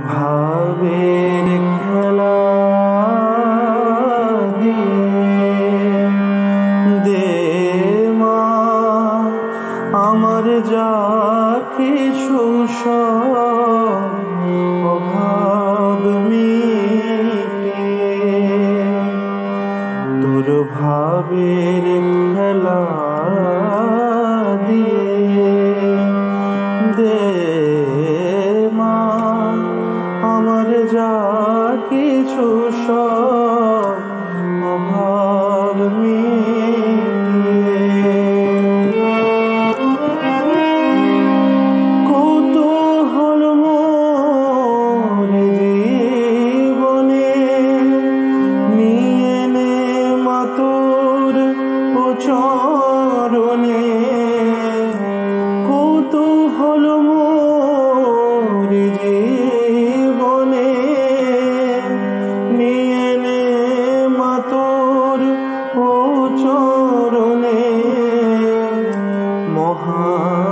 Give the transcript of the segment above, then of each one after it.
ভাবের খেলা দিয়ে দে মা আমার যা কিছু অভাব মিটিয়ে তোর ভাবের খেলা দিয়ে দে মা আমার যা কিছু অভাব মিটিয়ে কৌতূহল মোর জীবনে নিয়ে নে মা তোর চরণে কৌতূহল মোর জীবনে নিয়ে নে মা তোর চরণে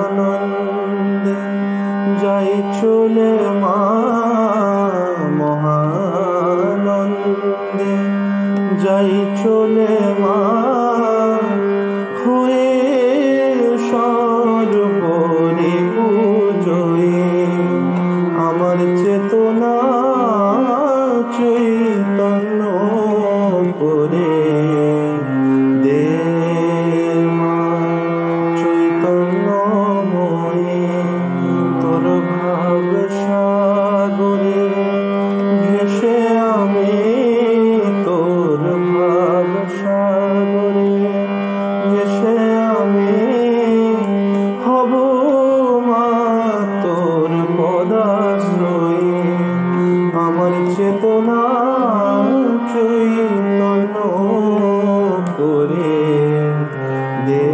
মহানন্দে যাই চলে মা মহানন্দে যাই চলে মা হয়ে সর্বরি পূজয়ে আমার চেতনা চৈতন্য করে দে মা চৈতন্যময়ী তোর ভাব সাগরে ভেসে আমি তোর ভাব সাগরে ভেসে আমি হব মা তোর পদাশ্রয়ে আমার চেতনা চৈতন্য করে দে